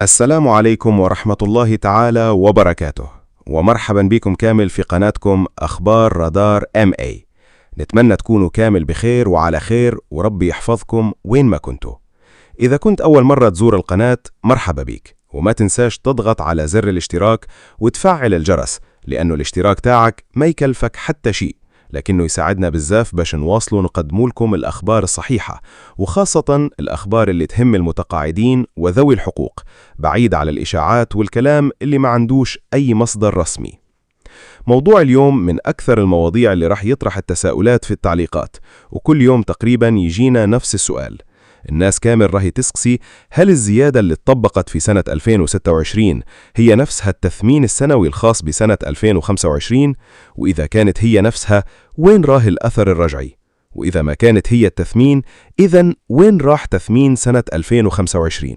السلام عليكم ورحمة الله تعالى وبركاته، ومرحبا بكم كامل في قناتكم أخبار رادار MA. نتمنى تكونوا كامل بخير وعلى خير، وربي يحفظكم وين ما كنتوا. إذا كنت أول مرة تزور القناة مرحبا بيك، وما تنساش تضغط على زر الاشتراك وتفعل الجرس، لأنه الاشتراك تاعك ما يكلفك حتى شيء، لكنه يساعدنا بزاف باش نواصلوا نقدموا لكم الأخبار الصحيحة، وخاصة الأخبار اللي تهم المتقاعدين وذوي الحقوق، بعيد على الإشاعات والكلام اللي ما عندوش أي مصدر رسمي. موضوع اليوم من أكثر المواضيع اللي راح يطرح التساؤلات في التعليقات، وكل يوم تقريبا يجينا نفس السؤال. الناس كامل راهي تسقسي: هل الزيادة اللي اتطبقت في سنة 2026 هي نفسها التثمين السنوي الخاص بسنة 2025؟ وإذا كانت هي نفسها، وين راه الأثر الرجعي؟ وإذا ما كانت هي التثمين، إذن وين راح تثمين سنة 2025؟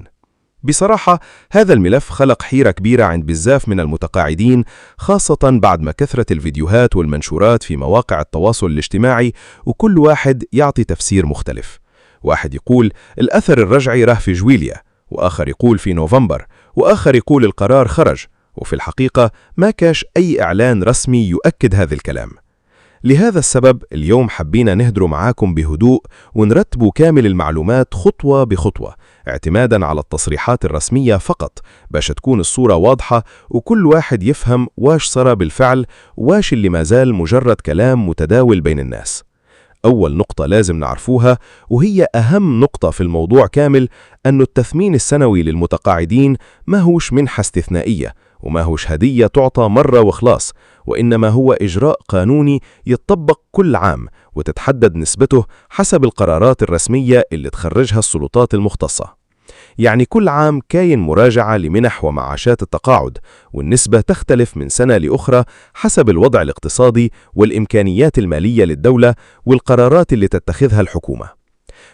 بصراحة هذا الملف خلق حيرة كبيرة عند بزاف من المتقاعدين، خاصة بعد ما كثرت الفيديوهات والمنشورات في مواقع التواصل الاجتماعي، وكل واحد يعطي تفسير مختلف. واحد يقول الأثر الرجعي راه في جويليا، وآخر يقول في نوفمبر، وآخر يقول القرار خرج، وفي الحقيقة ما كاش أي إعلان رسمي يؤكد هذا الكلام. لهذا السبب اليوم حبينا نهدروا معاكم بهدوء ونرتبوا كامل المعلومات خطوة بخطوة، اعتمادا على التصريحات الرسمية فقط، باش تكون الصورة واضحة وكل واحد يفهم واش صار بالفعل، واش اللي ما زال مجرد كلام متداول بين الناس. أول نقطة لازم نعرفوها، وهي أهم نقطة في الموضوع كامل، أن التثمين السنوي للمتقاعدين ما هوش منحة استثنائية، وما هوش هدية تعطى مرة وخلاص، وإنما هو إجراء قانوني يتطبق كل عام، وتتحدد نسبته حسب القرارات الرسمية اللي تخرجها السلطات المختصة. يعني كل عام كاين مراجعة لمنح ومعاشات التقاعد، والنسبة تختلف من سنة لأخرى حسب الوضع الاقتصادي والإمكانيات المالية للدولة والقرارات اللي تتخذها الحكومة.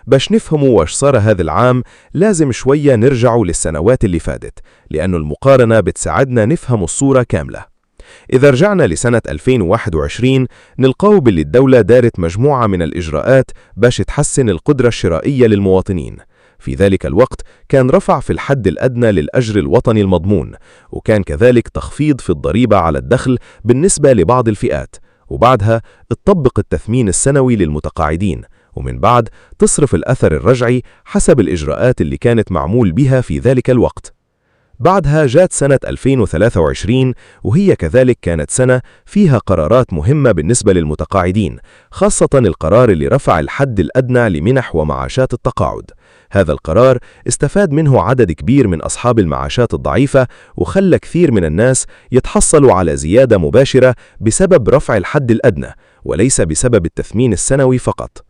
باش نفهموا واش صار هذا العام لازم شوية نرجعوا للسنوات اللي فاتت، لأن المقارنة بتساعدنا نفهم الصورة كاملة. إذا رجعنا لسنة 2021 نلقاو باللي الدولة دارت مجموعة من الإجراءات باش تحسن القدرة الشرائية للمواطنين. في ذلك الوقت كان رفع في الحد الأدنى للأجر الوطني المضمون، وكان كذلك تخفيض في الضريبة على الدخل بالنسبة لبعض الفئات، وبعدها اتطبق التثمين السنوي للمتقاعدين، ومن بعد تصرف الأثر الرجعي حسب الإجراءات اللي كانت معمول بها في ذلك الوقت. بعدها جات سنة 2023، وهي كذلك كانت سنة فيها قرارات مهمة بالنسبة للمتقاعدين، خاصة القرار اللي رفع الحد الأدنى لمنح ومعاشات التقاعد. هذا القرار استفاد منه عدد كبير من أصحاب المعاشات الضعيفة، وخلى كثير من الناس يتحصلوا على زيادة مباشرة بسبب رفع الحد الأدنى، وليس بسبب التثمين السنوي فقط.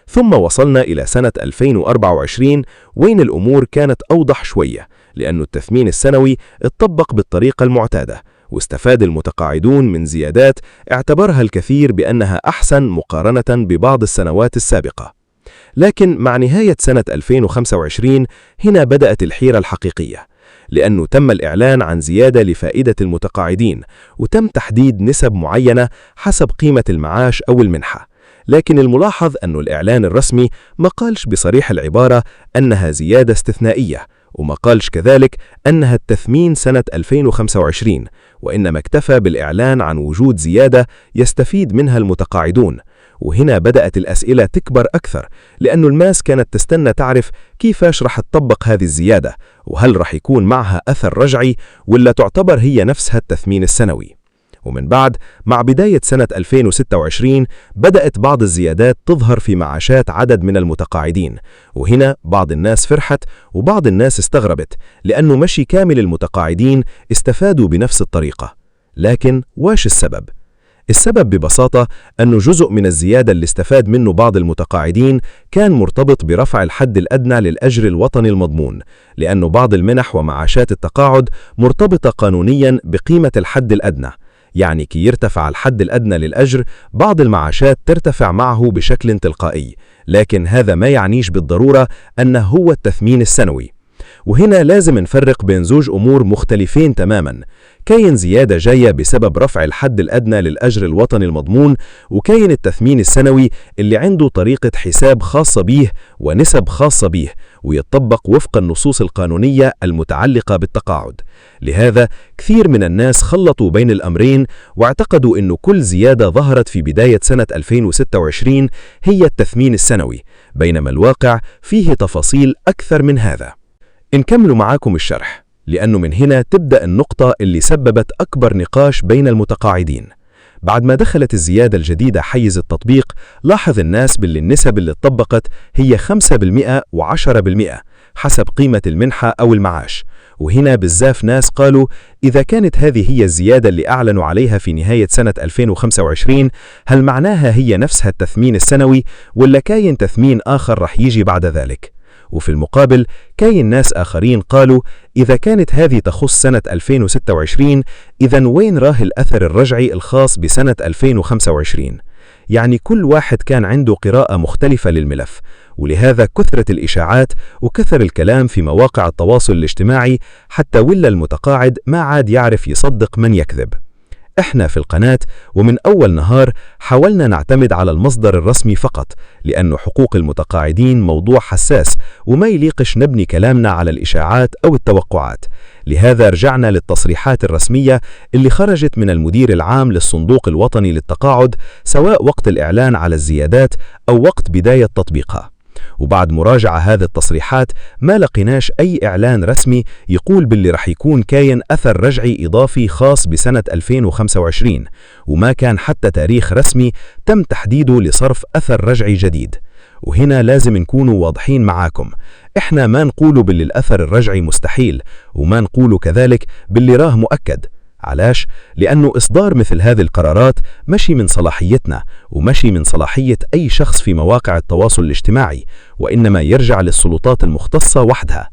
ثم وصلنا إلى سنة 2024 وين الأمور كانت أوضح شوية، لأن التثمين السنوي اتطبق بالطريقة المعتادة، واستفاد المتقاعدون من زيادات اعتبرها الكثير بأنها أحسن مقارنة ببعض السنوات السابقة. لكن مع نهاية سنة 2025 هنا بدأت الحيرة الحقيقية، لأنه تم الإعلان عن زيادة لفائدة المتقاعدين، وتم تحديد نسب معينة حسب قيمة المعاش أو المنحة. لكن الملاحظ أن الإعلان الرسمي ما قالش بصريح العبارة أنها زيادة استثنائية، وما قالش كذلك أنها التثمين سنة 2025، وإنما اكتفى بالإعلان عن وجود زيادة يستفيد منها المتقاعدون. وهنا بدأت الأسئلة تكبر أكثر، لأن الناس كانت تستنى تعرف كيفاش رح تطبق هذه الزيادة، وهل رح يكون معها أثر رجعي ولا تعتبر هي نفسها التثمين السنوي. ومن بعد مع بداية سنة 2026 بدأت بعض الزيادات تظهر في معاشات عدد من المتقاعدين، وهنا بعض الناس فرحت وبعض الناس استغربت، لأنه مشي كامل المتقاعدين استفادوا بنفس الطريقة. لكن واش السبب؟ السبب ببساطة أنه جزء من الزيادة اللي استفاد منه بعض المتقاعدين كان مرتبط برفع الحد الأدنى للأجر الوطني المضمون، لأنه بعض المنح ومعاشات التقاعد مرتبطة قانونياً بقيمة الحد الأدنى. يعني كي يرتفع الحد الأدنى للأجر بعض المعاشات ترتفع معه بشكل تلقائي، لكن هذا ما يعنيش بالضرورة أنه هو التثمين السنوي. وهنا لازم نفرق بين زوج أمور مختلفين تماماً. كاين زيادة جاية بسبب رفع الحد الأدنى للأجر الوطني المضمون، وكاين التثمين السنوي اللي عنده طريقة حساب خاصة بيه ونسب خاصة بيه، ويطبق وفق النصوص القانونية المتعلقة بالتقاعد. لهذا كثير من الناس خلطوا بين الأمرين واعتقدوا أن كل زيادة ظهرت في بداية سنة 2026 هي التثمين السنوي، بينما الواقع فيه تفاصيل أكثر من هذا. نكمل معاكم الشرح، لأنه من هنا تبدأ النقطة اللي سببت أكبر نقاش بين المتقاعدين. بعد ما دخلت الزيادة الجديدة حيز التطبيق، لاحظ الناس باللي النسب اللي اتطبقت هي 5% و10% حسب قيمة المنحة أو المعاش. وهنا بزاف ناس قالوا إذا كانت هذه هي الزيادة اللي أعلنوا عليها في نهاية سنة 2025، هل معناها هي نفسها التثمين السنوي ولا كاين تثمين آخر رح يجي بعد ذلك؟ وفي المقابل كاين ناس آخرين قالوا إذا كانت هذه تخص سنة 2026، إذن وين راه الأثر الرجعي الخاص بسنة 2025؟ يعني كل واحد كان عنده قراءة مختلفة للملف، ولهذا كثرت الإشاعات وكثر الكلام في مواقع التواصل الاجتماعي حتى ولا المتقاعد ما عاد يعرف يصدق من يكذب. احنا في القناة ومن أول نهار حاولنا نعتمد على المصدر الرسمي فقط، لأن حقوق المتقاعدين موضوع حساس وما يليقش نبني كلامنا على الإشاعات أو التوقعات. لهذا رجعنا للتصريحات الرسمية اللي خرجت من المدير العام للصندوق الوطني للتقاعد، سواء وقت الإعلان على الزيادات أو وقت بداية تطبيقها. وبعد مراجعة هذه التصريحات ما لقيناش أي إعلان رسمي يقول باللي رح يكون كاين أثر رجعي إضافي خاص بسنة 2025، وما كان حتى تاريخ رسمي تم تحديده لصرف أثر رجعي جديد. وهنا لازم نكونوا واضحين معاكم، إحنا ما نقولوا باللي الأثر الرجعي مستحيل، وما نقولوا كذلك باللي راه مؤكد. علاش؟ لأنه إصدار مثل هذه القرارات مشي من صلاحيتنا ومشي من صلاحية أي شخص في مواقع التواصل الاجتماعي، وإنما يرجع للسلطات المختصة وحدها.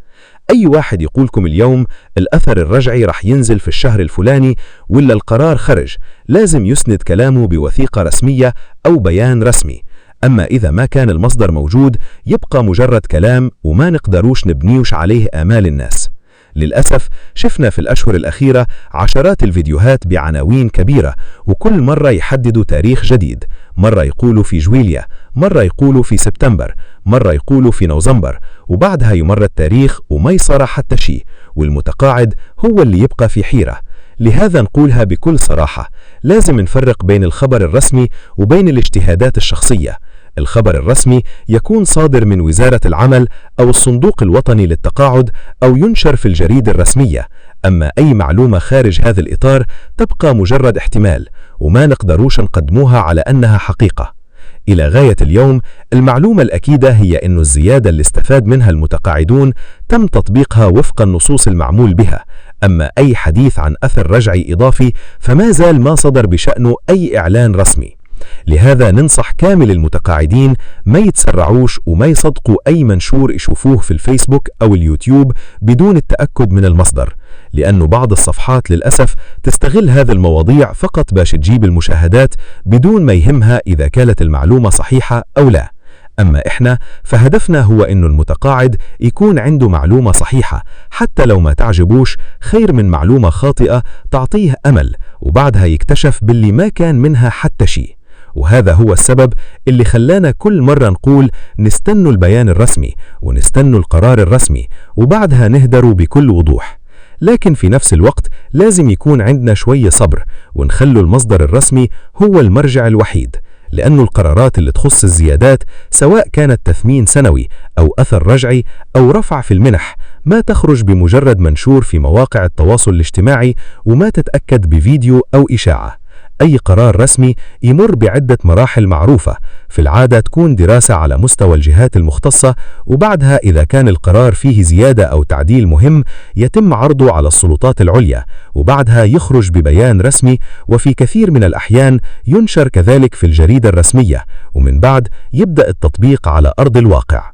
أي واحد يقولكم اليوم الأثر الرجعي رح ينزل في الشهر الفلاني ولا القرار خرج، لازم يسند كلامه بوثيقة رسمية أو بيان رسمي. أما إذا ما كان المصدر موجود يبقى مجرد كلام وما نقدروش نبنيوش عليه آمال الناس. للأسف شفنا في الأشهر الأخيرة عشرات الفيديوهات بعناوين كبيرة، وكل مرة يحددوا تاريخ جديد، مرة يقولوا في جويليا، مرة يقولوا في سبتمبر، مرة يقولوا في نوفمبر، وبعدها يمر التاريخ وما يصير حتى شيء، والمتقاعد هو اللي يبقى في حيرة. لهذا نقولها بكل صراحة، لازم نفرق بين الخبر الرسمي وبين الاجتهادات الشخصية. الخبر الرسمي يكون صادر من وزارة العمل أو الصندوق الوطني للتقاعد أو ينشر في الجريدة الرسمية، أما أي معلومة خارج هذا الإطار تبقى مجرد احتمال وما نقدروش نقدموها على أنها حقيقة. إلى غاية اليوم المعلومة الأكيدة هي أن الزيادة اللي استفاد منها المتقاعدون تم تطبيقها وفق النصوص المعمول بها، أما أي حديث عن أثر رجعي إضافي فما زال ما صدر بشأنه أي إعلان رسمي. لهذا ننصح كامل المتقاعدين ما يتسرعوش وما يصدقوا أي منشور يشوفوه في الفيسبوك أو اليوتيوب بدون التأكد من المصدر، لأنه بعض الصفحات للأسف تستغل هذه المواضيع فقط باش تجيب المشاهدات بدون ما يهمها إذا كانت المعلومة صحيحة أو لا. أما إحنا فهدفنا هو إنه المتقاعد يكون عنده معلومة صحيحة، حتى لو ما تعجبوش خير من معلومة خاطئة تعطيه أمل وبعدها يكتشف باللي ما كان منها حتى شيء. وهذا هو السبب اللي خلانا كل مرة نقول نستنوا البيان الرسمي ونستنوا القرار الرسمي وبعدها نهدروا بكل وضوح. لكن في نفس الوقت لازم يكون عندنا شوية صبر ونخلوا المصدر الرسمي هو المرجع الوحيد، لأن القرارات اللي تخص الزيادات سواء كانت تثمين سنوي أو أثر رجعي أو رفع في المنح ما تخرج بمجرد منشور في مواقع التواصل الاجتماعي وما تتأكد بفيديو أو إشاعة. أي قرار رسمي يمر بعدة مراحل معروفة، في العادة تكون دراسة على مستوى الجهات المختصة، وبعدها إذا كان القرار فيه زيادة أو تعديل مهم يتم عرضه على السلطات العليا، وبعدها يخرج ببيان رسمي، وفي كثير من الأحيان ينشر كذلك في الجريدة الرسمية، ومن بعد يبدأ التطبيق على أرض الواقع.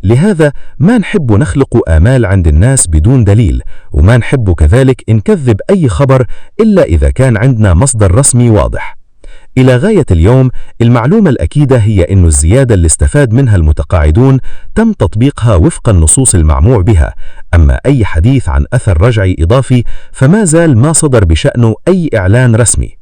لهذا ما نحب نخلق آمال عند الناس بدون دليل، وما نحب كذلك نكذب أي خبر إلا إذا كان عندنا مصدر رسمي واضح. إلى غاية اليوم المعلومة الأكيدة هي أن الزيادة اللي استفاد منها المتقاعدون تم تطبيقها وفق النصوص المعمول بها، أما أي حديث عن أثر رجعي إضافي فما زال ما صدر بشأنه أي إعلان رسمي.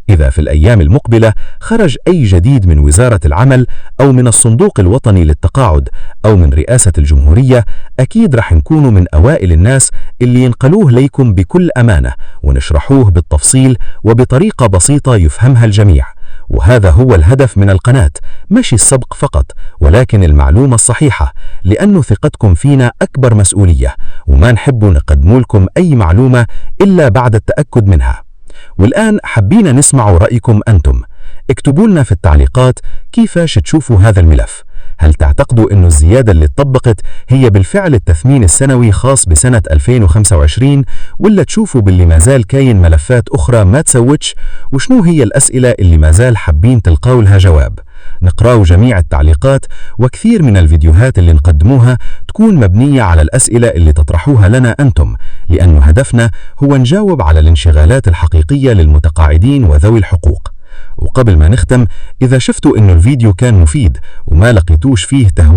إذا في الأيام المقبلة خرج أي جديد من وزارة العمل أو من الصندوق الوطني للتقاعد أو من رئاسة الجمهورية، أكيد رح نكونوا من أوائل الناس اللي ينقلوه ليكم بكل أمانة ونشرحوه بالتفصيل وبطريقة بسيطة يفهمها الجميع. وهذا هو الهدف من القناة، مش السبق فقط ولكن المعلومة الصحيحة، لأن ثقتكم فينا أكبر مسؤولية وما نحب نقدم لكم أي معلومة إلا بعد التأكد منها. والآن حبينا نسمع رأيكم أنتم، اكتبوا لنا في التعليقات كيفاش تشوفوا هذا الملف. هل تعتقدوا أن الزيادة اللي اتطبقت هي بالفعل التثمين السنوي خاص بسنة 2025، ولا تشوفوا باللي ما زال كاين ملفات أخرى ما تسوتش؟ وشنو هي الأسئلة اللي ما زال حابين تلقاو لها جواب؟ نقراو جميع التعليقات، وكثير من الفيديوهات اللي نقدموها تكون مبنية على الأسئلة اللي تطرحوها لنا أنتم، لأن هدفنا هو نجاوب على الانشغالات الحقيقية للمتقاعدين وذوي الحقوق. وقبل ما نختم، إذا شفتوا إنه الفيديو كان مفيد وما لقيتوش فيه تهويل